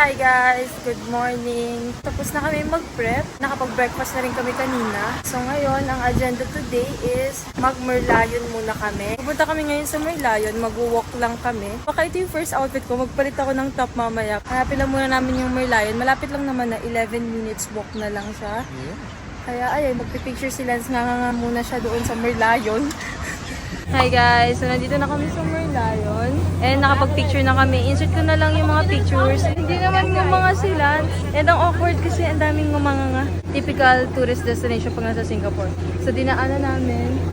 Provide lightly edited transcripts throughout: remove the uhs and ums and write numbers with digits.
Hi guys! Good morning! Tapos na kami mag-prep. Nakapag-breakfast na rin kami kanina. So ngayon, ang agenda today is mag-Merlion muna kami. Pupunta kami ngayon sa Merlion. Mag-walk lang kami. Baka ito yung first outfit ko. Magpalit ako ng top mamaya. Hanapin lang muna namin yung Merlion. Malapit lang naman na 11 minutes walk na lang siya. Kaya ayun, magpipicture si Lance. Nga muna siya doon sa Merlion. Hi guys! So nandito na kami sa Merlion. And nakapag-picture na kami. Insert ko na lang yung mga pictures. Hindi naman yung mga sila. And ang awkward kasi ang daming mga typical tourist destination pag nasa Singapore. So dinaanan namin.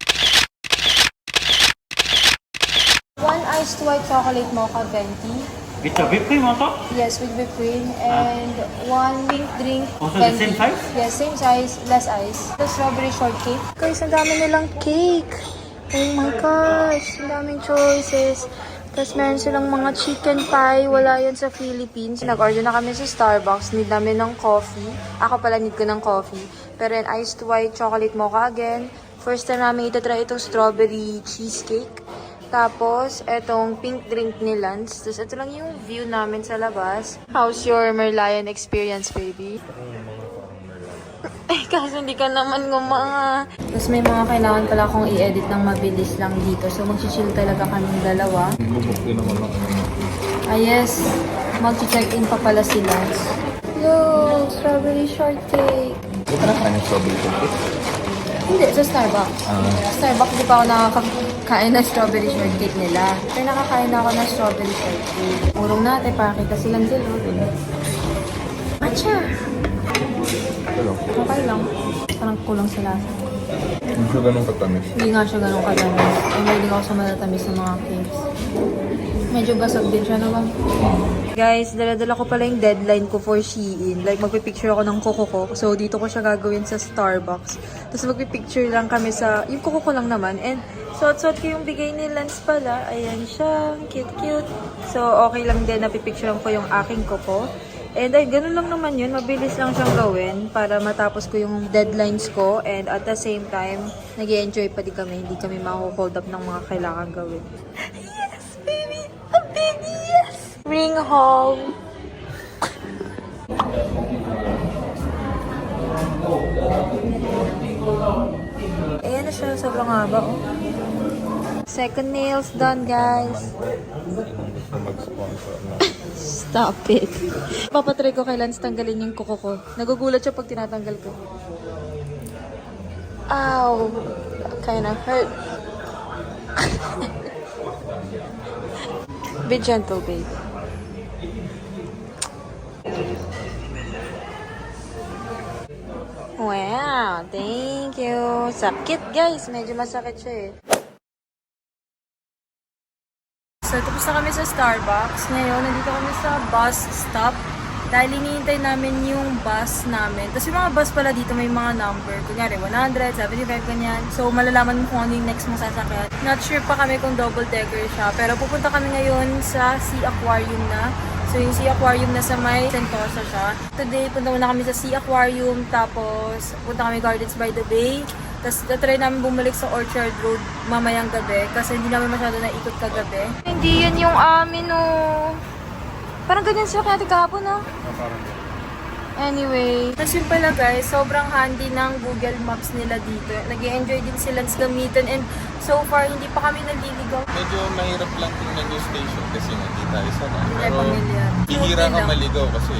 One iced white chocolate mocha venti. With the whipped cream on top? Yes, with whipped cream. And one pink drink. Also the same size? Yes, same size. Less ice. The strawberry shortcake. Guys, ang dami nilang cake. Oh my gosh, ang daming choices. Tapos meron silang mga chicken pie. Wala yan sa Philippines. Nag-order na kami sa Starbucks. Need namin ng coffee. Ako pala need ko ng coffee. Pero yan, iced white chocolate mocha again. First time namin itatry itong strawberry cheesecake. Tapos, etong pink drink ni Lance. Tapos ito lang yung view namin sa labas. How's your Merlion experience, baby? Ay, kasi hindi ka naman ngumanga. Tapos may mga kailangan pala akong i-edit ng mabilis lang dito. So, mag-chill talaga kaming dalawa. Ah, yes. Mag-check-in pa pala si Lance. Yo, strawberry shortcake. Ito na kain yung strawberry shortcake? Hindi, sa Starbucks. Sa Starbucks, di pa ako nakakain ng strawberry shortcake nila. Pero nakakain na ako ng strawberry shortcake. Urong natin para kita silang sila. Matcha! Okay lang. Parang kulang sa lasa. Hindi siya ganun katamis. Hindi nga siya ganun katamis. Ay, may ako sa matatamis ng mga cakes. Medyo basag din siya naman. Guys, dala-dala ko pala yung deadline ko for Shein. Like, magpipicture ako ng kuko ko. So, dito ko siya gagawin sa Starbucks. Tapos, magpipicture lang kami sa... Yung kuko ko lang naman. And, suot-suot ko yung bigay ni Lance pala. Ayan siya. Cute-cute. So, okay lang din. Napipicturean ko yung aking kuko. And ay, ganun lang naman yun. Mabilis lang siyang gawin para matapos ko yung deadlines ko. And at the same time, nag-i-enjoy pa din kami. Hindi kami ma-hold up ng mga kailangan gawin. Yes, baby! A baby, yes! Ring home! Ayan na siya. Sobrang haba, oh. Second nails done, guys. Mag-sponsor na. Stop it. Papatry ko kay Lance tanggalin yung kuko ko. Nagugulat siya pag tinatanggal ko. Ow! Kinda hurt. Be gentle, baby. Wow! Thank you! Sakit, guys! Medyo masakit siya eh. So, tapos na kami sa Starbucks. Ngayon, nandito kami sa bus stop. Dahil hinihintay namin yung bus namin. Tapos yung mga bus pala dito may mga number. Kunyari, 100, 75, ganyan. So, malalaman mo kung ano yung next mong sasakyan. Not sure pa kami kung double decker siya. Pero pupunta kami ngayon sa Sea Aquarium na. So, yung Sea Aquarium na sa may Sentosa siya. Today, punta muna kami sa Sea Aquarium. Tapos, punta kami Gardens by the Bay. Tapos, try namin bumalik sa Orchard Road mamayang gabi. Kasi hindi namin masyado naikot kagabi. Hindi yan yung amin, oh. Parang ganyan sila kaya kahapon, oh. Anyway. Tapos yun pala, guys. Sobrang handy ng Google Maps nila dito. Nag-i-enjoy din silang gamitin. And so far, hindi pa kami naliligaw. Medyo mahirap lang tingnan yung station kasi hindi tayo sanay. Hindi tayo pamilyar. Hihira Smoothly ka lang. maligaw kasi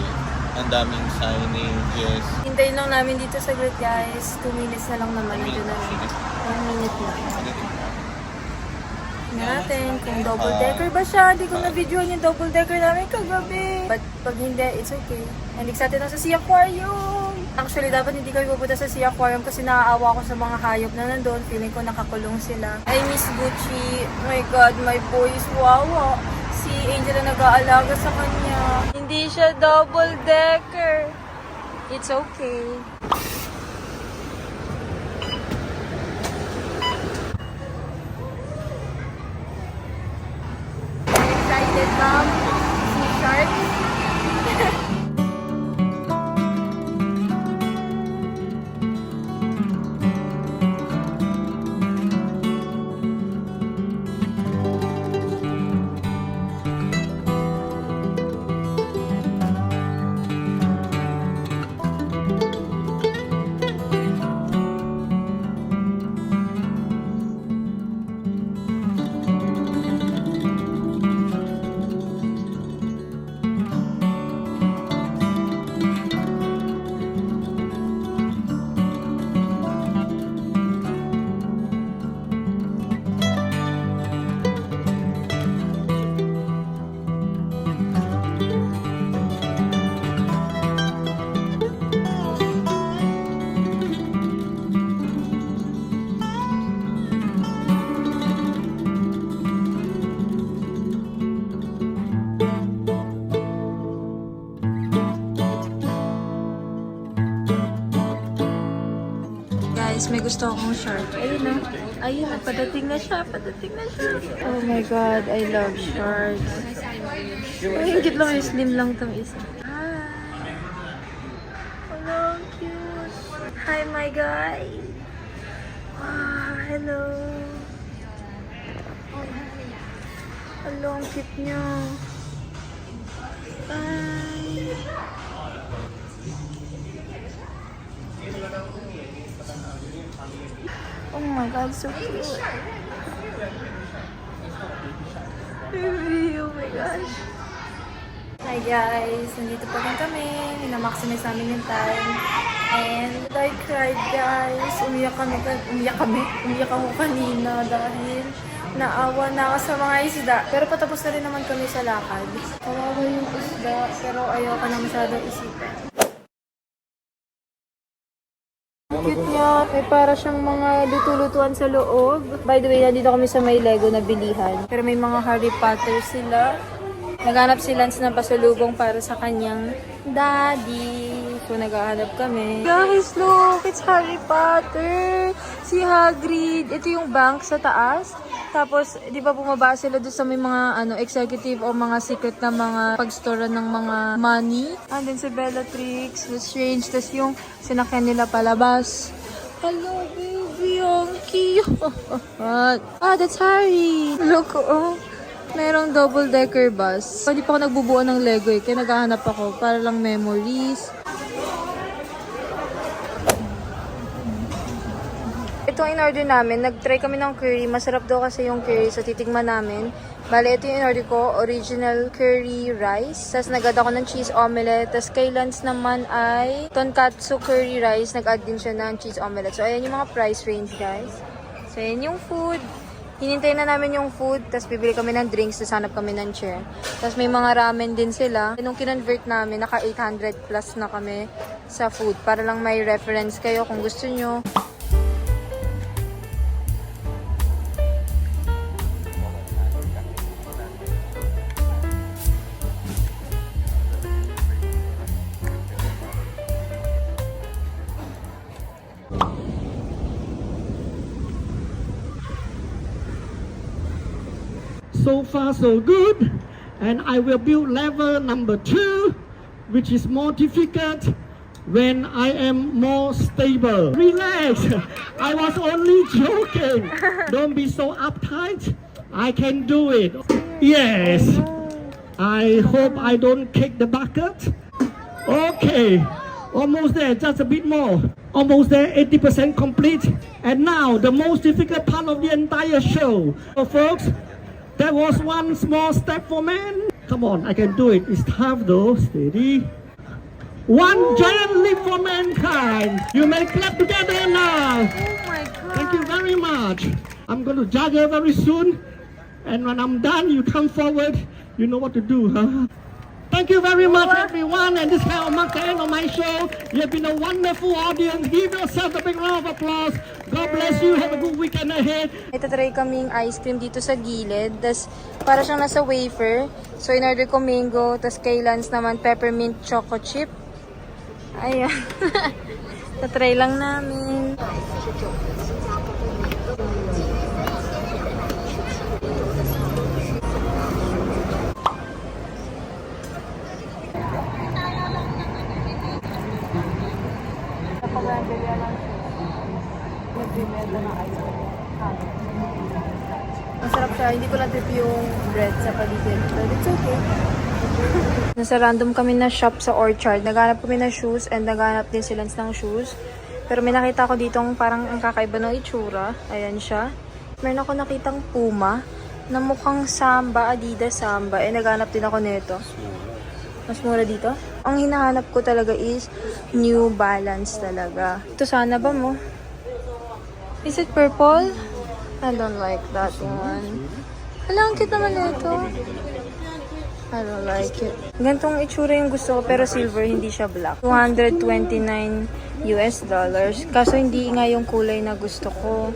ang daming signages. Hintayin lang namin dito sa grid, guys. 2 minutes na lang naman. Ito na lang. 1 minute lang. Tingnan natin kung double decker ba siya. Hindi ko na-videoan yung double decker namin kagabi. But pag hindi, it's okay. And excited na sa Sea Aquarium. Actually, dapat hindi kami pupunta sa Sea Aquarium kasi naaawa ko sa mga hayop na nandun. Feeling ko nakakulong sila. I miss Gucci. Oh my God, my boy is wawa. Si Angel na nag-aalaga sa kanya. Hindi siya double decker. It's okay. Excited, mom? See sharks? guys, may gusto akong shirt. Ayun na. Ayun na, padating na siya. Padating na siya. Oh my God, I love shorts. Ay, hingit lang yung slim lang tong isa. Hi. Hello, cute. Hi, my guy. Ah, hello. Hello, ang cute niya. Bye. Oh my God, so cute. Baby, oh my gosh. Hi guys, nandito pa rin kami. Minamaximize namin yung time. And I cried guys. Umiyak ako kanina dahil naawa na ako sa mga isda. Pero patapos na rin naman kami sa lakad. Kawawa yung isda, pero ayaw ka na masyadong isipin. Cute niya. May para siyang mga luto-lutuan sa loob. By the way, nandito kami sa may Lego na bilihan. Pero may mga Harry Potter sila. Naghanap si Lance ng pasalubong para sa kanyang daddy. So, naghahanap kami. Guys, look! It's Harry Potter! Si Hagrid. Ito yung bank sa taas. Tapos, di ba bumaba sila doon sa may mga executive o mga secret na mga pag-store ng mga money. And then si Bellatrix, the Strange. Tapos yung sinakyan nila palabas. Hello, baby! Ang cute! That's Harry! Look, oh! Merong double-decker bus. Hindi pa ako nagbubuo ng Lego eh. Kaya naghahanap ako para lang memories. Ito ang in-order namin. Nag-try kami ng curry. Masarap daw kasi yung curry. So, titigman namin. Bale, ito yung in-order ko. Original curry rice. Tapos, nag-add ako ng cheese omelette. Tapos, kay Lance naman ay tonkatsu curry rice. Nag-add din siya ng cheese omelette. So, ayan yung mga price range, guys. So, ayan yung food. Hinintay na namin yung food, tapos bibili kami ng drinks, tapos hanap kami ng chair. Tapos may mga ramen din sila. Nung kinonvert namin, naka 800 plus na kami sa food. Para lang may reference kayo kung gusto nyo. So far so good, and I will build level number 2, which is more difficult when I am more stable. Relax, I was only joking. Don't be so uptight. I can do it. Yes, I hope I don't kick the bucket. Okay, almost there, just a bit more. Almost there, 80% complete. And now the most difficult part of the entire show. So folks, that was one small step for man. Come on, I can do it. It's tough though. Steady. One giant leap for mankind. You may clap together now. Oh my God! Thank you very much. I'm going to juggle very soon. And when I'm done, you come forward. You know what to do, huh? Thank you very much, everyone. And this kind of marks the end of my show. You have been a wonderful audience. Give yourself a big round of applause. God bless you. Have a good weekend ahead. Itatry kaming ice cream dito sa gilid. Tas para siyang nasa wafer. So, in-order ko mango. Tas kay Lance naman peppermint choco chip. Ayan. Tatry lang namin. Masarap siya. Hindi ko lang trip yung bread sa paligid. But it's okay. Nasa random kami na shop sa Orchard. Naghanap kami ng shoes and naghanap din sila ng shoes. Pero may nakita ko ditong parang ang kakaiba ng itsura. Ayan siya. Meron ako nakitang Puma na mukhang Samba, Adidas Samba. Eh, naghanap din ako nito. Mas mura dito. Ang hinahanap ko talaga is New Balance talaga. Ito sana ba mo? Is it purple? I don't like that one. Hala, ang cute naman ito. I don't like it. Gantong itsura yung gusto ko, pero silver, hindi siya black. $229 US. Kaso hindi nga yung kulay na gusto ko.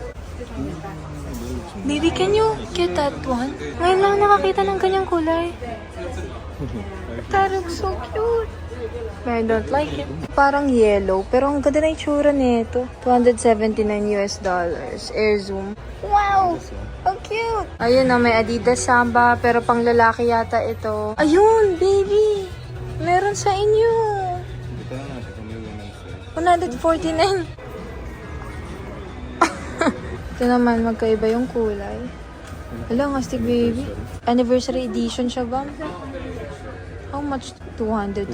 Baby, can you get that one? Ngayon lang nakakita ng ganyang kulay. That looks so cute. I don't like it. Parang yellow, pero ang ganda na itsura nito. $279 US. Air Zoom. Wow! Ang cute! Ayun na, may Adidas Samba, pero pang lalaki yata ito. Ayun, baby! Meron sa inyo. Dito na natin kung may women's wear. $149. Ito naman, magkaiba yung kulay. Wala, astig baby. Anniversary edition siya ba? How much? $229.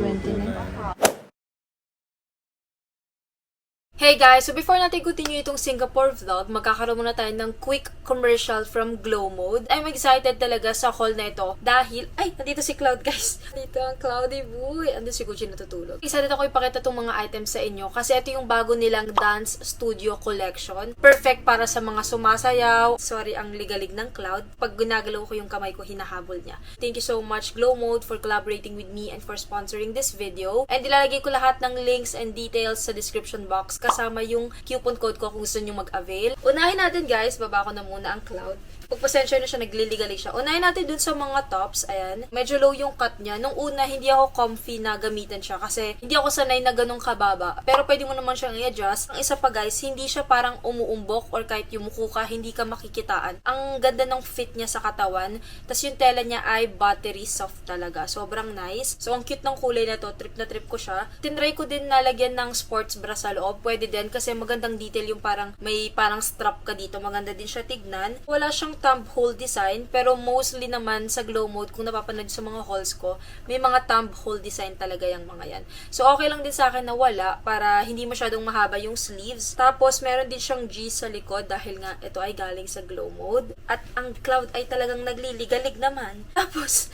Hey guys! So before natin continue itong Singapore vlog, magkakaroon muna tayo ng quick commercial from Glow Mode. I'm excited talaga sa haul na ito dahil, ay, nandito si Cloud guys. Nandito ang Cloudy boy. Ando si Gucci natutulog. Excited ako ipakita itong mga items sa inyo kasi ito yung bago nilang Dance Studio Collection. Perfect para sa mga sumasayaw. Sorry, ang ligalig ng Cloud. Pag ginagalaw ko yung kamay ko, hinahabol niya. Thank you so much Glow Mode for collaborating with me and for sponsoring this video. And ilalagay ko lahat ng links and details sa description box kasama yung coupon code ko kung gusto nyo mag-avail. Unahin natin guys, baba ko na muna ang Cloud. Pagpasensya na siya, nagliligalig siya. Unahin natin dun sa mga tops, ayan. Medyo low yung cut niya. Nung una, hindi ako comfy na gamitan siya kasi hindi ako sanay na ganong kababa. Pero pwede mo naman siyang i-adjust. Ang isa pa guys, hindi siya parang umuumbok or kahit yumuko ka, hindi ka makikitaan. Ang ganda ng fit niya sa katawan. Tapos yung tela niya ay buttery soft talaga. Sobrang nice. So, ang cute ng kulay na to. Trip na trip ko siya. Tinry ko din nalagyan ng sports bra sa loob. Pwede din kasi magandang detail yung parang may parang strap ka dito. Maganda din siya tignan. Wala siyang thumb hole design, pero mostly naman sa Glow Mode, kung napapanood sa mga hauls ko, may mga thumb hole design talaga yung mga yan. So, okay lang din sa akin na wala para hindi masyadong mahaba yung sleeves. Tapos, meron din siyang G sa likod dahil nga ito ay galing sa Glow Mode. At ang Cloud ay talagang nagliligalig naman. Tapos,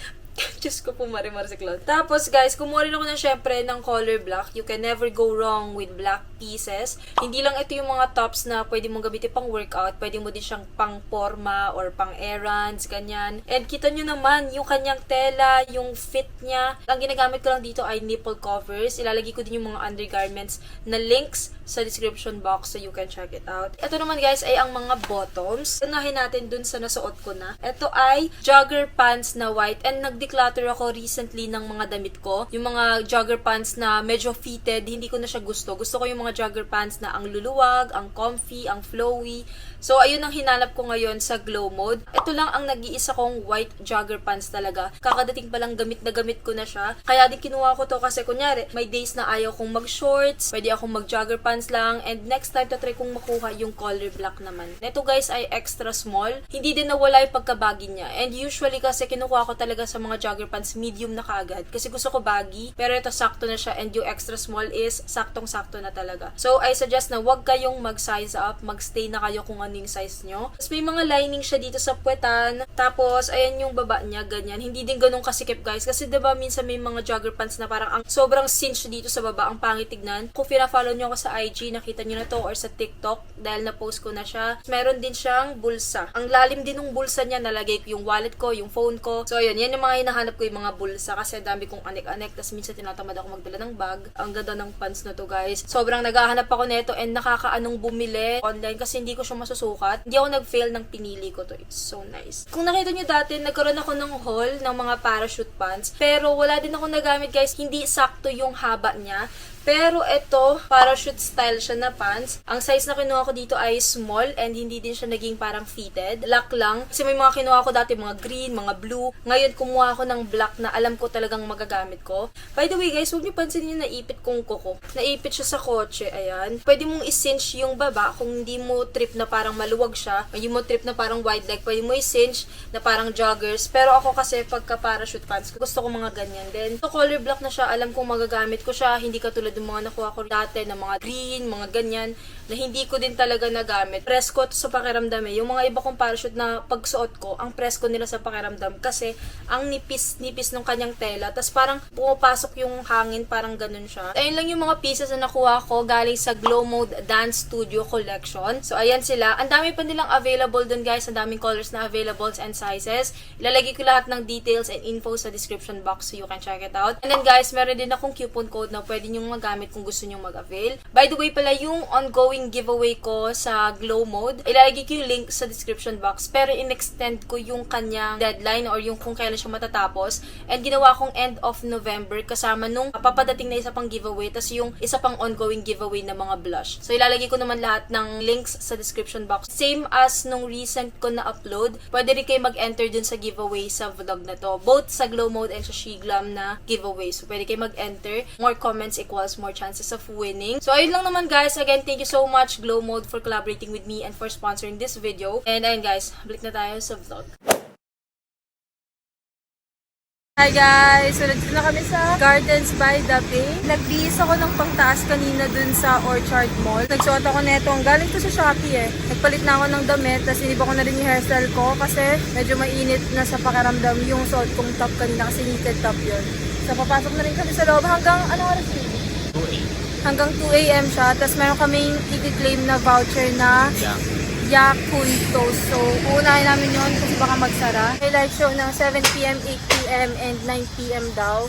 Diyos ko po, marimar si Cloud. Tapos, guys, kumuha rin ako syempre ng color black. You can never go wrong with black pieces. Hindi lang ito yung mga tops na pwede mong gamitin pang workout. Pwede mo din siyang pang forma or pang errands, ganyan. And kita nyo naman, yung kanyang tela, yung fit niya. Ang ginagamit ko lang dito ay nipple covers. Ilalagay ko din yung mga undergarments na links sa description box so you can check it out. Ito naman guys ay ang mga bottoms. Unahin natin dun sa nasuot ko na. Ito ay jogger pants na white and nag-declutter ako recently ng mga damit ko. Yung mga jogger pants na medyo fitted, hindi ko na siya gusto. Gusto ko yung mga jogger pants na ang luluwag, ang comfy, ang flowy. So, ayun ang hinanap ko ngayon sa Glow Mode. Ito lang ang nag-iisa kong white jogger pants talaga. Kakadating palang gamit na gamit ko na siya. Kaya din kinuha ko to kasi kunyari, may days na ayaw kong mag-shorts, pwede akong mag-jogger pants lang, and next time tatry kong makuha yung color black naman. Ito guys ay extra small. Hindi din nawala yung pagka-baggy niya. And usually kasi kinuha ko talaga sa mga jogger pants medium na kaagad. Kasi gusto ko baggy, pero ito sakto na siya and yung extra small is saktong-sakto na talaga. So, I suggest na wag kayong mag-size up, mag-stay na kayo kung ano yung size nyo. Tapos may mga lining siya dito sa puwetan. Tapos, ayan yung baba niya, ganyan. Hindi din ganun kasikip guys. Kasi diba minsan may mga jogger pants na parang ang sobrang cinch dito sa baba, ang pangit tignan. Kung pina-follow nyo ako sa IG, nakita nyo na to, or sa TikTok, dahil na-post ko na siya. Meron din siyang bulsa. Ang lalim din ng bulsa niya, nalagay ko yung wallet ko, yung phone ko. So, ayun, yan yung mga hinahanap ko, yung mga bulsa. Kasi dami kong anek-anek. Tapos minsan tinatamad ako magdala ng bag. Ang ganda ng pants na to guys. Sobrang naghahanap ako neto and nakakaanong bumili online kasi hindi ko siya masusukat. Hindi ako nag-fail ng pinili ko to. It's so nice. Kung nakita nyo dati, nagkaroon ako ng haul ng mga parachute pants. Pero wala din ako nagamit guys. Hindi sakto yung haba niya. Pero ito, parachute style siya na pants. Ang size na kinuha ko dito ay small and hindi din siya naging parang fitted. Black lang. Kasi may mga kinuha ko dati, mga green, mga blue. Ngayon, kumuha ako ng black na alam ko talagang magagamit ko. By the way guys, huwag niyo pansinin yung naipit kong kuko. Naipit siya sa kotse, ayan. Pwede mong i-cinch yung baba kung hindi mo trip na parang maluwag siya. Hindi mo trip na parang wide leg. Pwede mo i-cinch na parang joggers. Pero ako kasi pagka parachute pants, gusto ko mga ganyan. Then, ito color black na siya. Alam kong magagamit ko siya. Hindi katulad yung mga nakuha ko dati na mga green, mga ganyan, na hindi ko din talaga nagamit. Presko to sa pakiramdam eh. Yung mga iba kong parachute na pagsuot ko, ang presko nila sa pakiramdam kasi ang nipis ng kanyang tela. Tapos parang pumapasok yung hangin, parang ganun siya. Ayun lang yung mga pieces na nakuha ko galing sa Glow Mode Dance Studio Collection. So ayan sila. Ang dami pa nilang available dun guys. Ang daming colors na available and sizes. Ilalagay ko lahat ng details and info sa description box so you can check it out. And then guys, meron din akong coupon code na pwede nyo magamit kung gusto nyong mag-avail. By the way pala, yung ongoing giveaway ko sa Glow Mode, ilalagay ko yung link sa description box, pero in-extend ko yung kanyang deadline or yung kung kailan siya matatapos. And ginawa kong end of November kasama nung papadating na isa pang giveaway, tas yung isa pang ongoing giveaway na mga blush. So ilalagay ko naman lahat ng links sa description box. Same as nung recent ko na upload, pwede rin kayo mag-enter dun sa giveaway sa vlog na to. Both sa Glow Mode and sa Sheglam na giveaway. So pwede kayo mag-enter. More comments equals more chances of winning. So ayun lang naman guys. Again, thank you so much Glow Mode for collaborating with me and for sponsoring this video. And ayun guys, balik na tayo sa vlog. Hi guys! So nandito na kami sa Gardens by the Bay. Nagbihis ako ng pangtaas kanina dun sa Orchard Mall. Nagsuot ako neto. Ang galing to sa Shopee eh. Nagpalit na ako ng damit. Tapos iniba ko na rin yung hairstyle ko kasi medyo mainit na sa pakiramdam yung suot kong top kanina kasi knitted top yun. So papasok na rin kami sa loob hanggang ano oras yun? 2 a.m. Hanggang 2 a.m. siya. Tapos meron kaming i-claim na voucher na Yakunto. So, uunahin namin yun kasi baka magsara. May live show ng 7 p.m., 8 p.m. and 9 p.m. daw.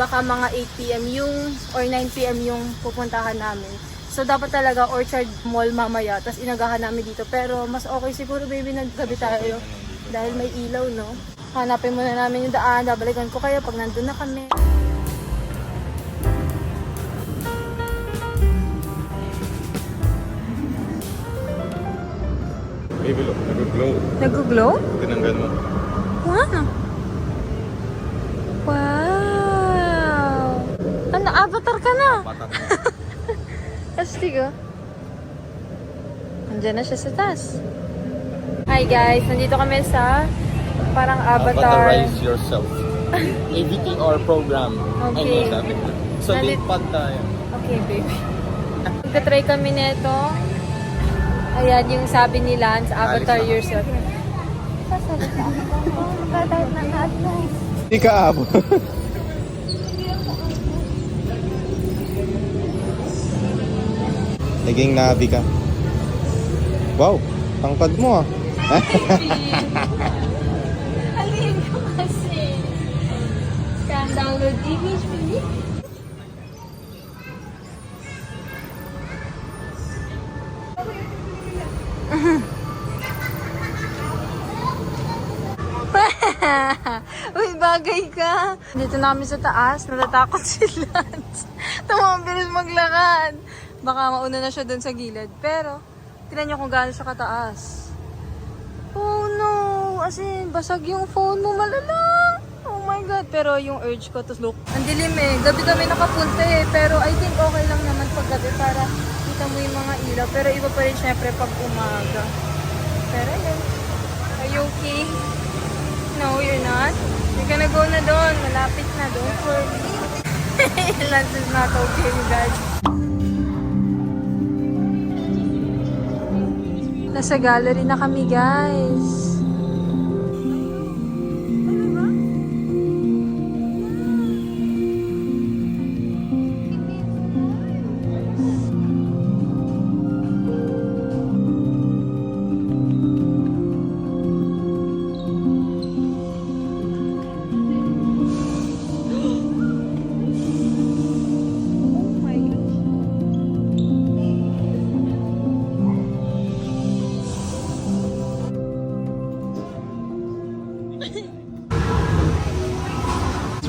Baka mga 8 p.m. yung or 9 p.m. yung pupuntahan namin. So, dapat talaga Orchard Mall mamaya. Tapos inagahan namin dito. Pero mas okay siguro baby naggabi tayo. Dahil may ilaw, no? Hanapin muna namin yung daan. Babalikan ko kayo pag nandun na kami. Baby, look. Nag-glow. Nag-glow? Tinanggal mo. Wow! Wow! Ano, avatar ka na? Patak na. Astig oh. Andiyan na siya sa taas. Hi guys, nandito kami sa parang avatar. Avatarize yourself. AVTR program. Okay. Ano sabi ko? So, Nandit- date pad tayo. Okay baby. Magka-try kami nito. Ayan yung sabi ni Lance, avatar yourself. Hindi ka abo. Naging nabi ka. Wow, tangkad mo ah. Alin ko kasi. Can download image baby. Uy, bagay ka. Dito namin sa taas, natatakot si Lance. Tumabilis maglakad. Baka mauna na siya dun sa gilid. Pero, tignan niyo kung gaano siya kataas. Oh no! As in, basag yung phone mo, malala. Oh my God. Pero yung urge ko to look. Ang dilim eh. Gabi kami nakapunta eh. Pero I think okay lang naman pag gabi para kita mo yung mga ilaw. Pero iba pa rin syempre pag umaga. Pero yun. Are you okay? No, you're not. You're gonna go na doon. Malapit na. Don't worry. Lance is not okay, you guys. Nasa gallery na kami, guys.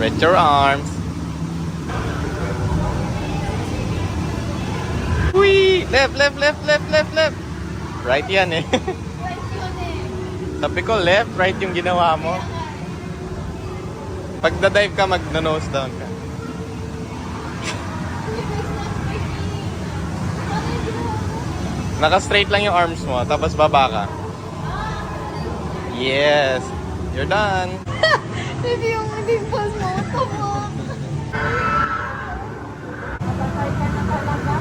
Stretch your arms. Whee! Left, left, left, left, left, left. Right yan eh. Sabi ko left, right yung ginawa mo. Pag da-dive ka, mag-nose down ka. Naka-straight lang yung arms mo, tapos baba ka. Yes. You're done. Hindi yung pose mo. Come on. Mapasay ka na talaga.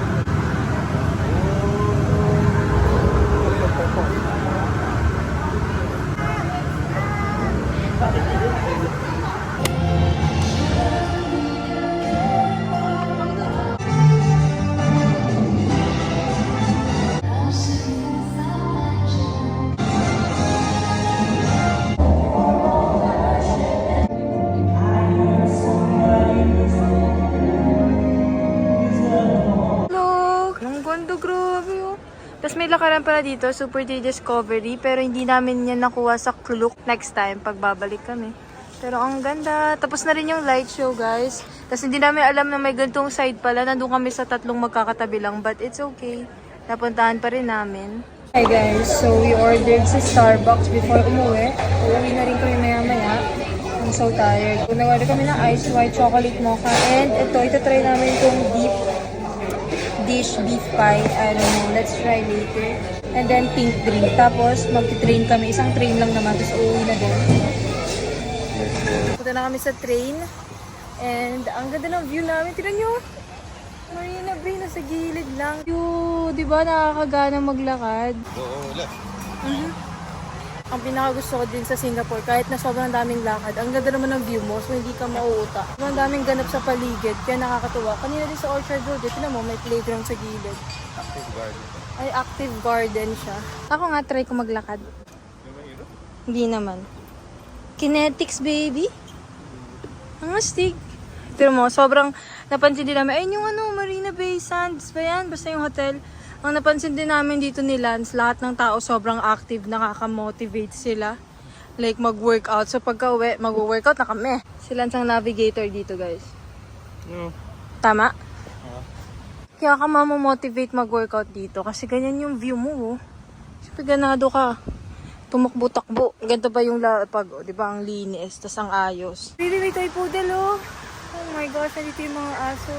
Tapos may lakaran pala dito, Super Day Discovery, pero hindi namin yan nakuha sa Klook next time pag babalik kami. Pero ang ganda. Tapos na rin yung light show, guys. Tapos hindi namin alam na may gantong side pala. Nandun kami sa tatlong magkakatabi lang, but it's okay. Napuntahan pa rin namin. Hi guys, so we ordered sa Starbucks before umuwi. Uuwi na rin kami maya-maya. I'm so tired. Nag-order kami ng ice white chocolate mocha. And ito try namin itong deep dish beef pie. I don't know, let's try later. And then pink drink. Tapos mag-train kami. Isang train lang naman. Tapos uuwi na din. Punta na kami sa train. And ang ganda ng view namin. Tignan nyo. Marina Bay, nasa gilid lang. Yung, di ba nakakagana maglakad? Oo, wala. Ang pinakagusto ko din sa Singapore, kahit na sobrang daming lakad, ang ganda naman ng view mo, so hindi ka mauuta. Sobrang daming ganap sa paligid, kaya nakakatuwa. Kanina din sa Orchard Road, tignan mo, may playground sa gilid. Active garden. Ay, active garden siya. Ako nga, try ko maglakad. Hindi naman. Kinetics, baby. Ang astig. Pero mo, sobrang napansin din namin, ayun yung Marina Bay Sands ba yan? Basta yung hotel. Ang napansin din namin dito ni Lance, lahat ng tao sobrang active, nakaka-motivate sila. Like mag-workout. So pagka-uwi, mag-workout na kami. Si Lance ang navigator dito, guys. No. Tama? Kaya ka mamomotivate mag-workout dito kasi ganyan yung view mo. Siyempre ganado ka. Tumakbo-takbo. Ganito ba yung pag, di ba, ang linis, tas ang ayos. Baby, may toy poodle, oh. Oh my gosh, nandito yung mga aso.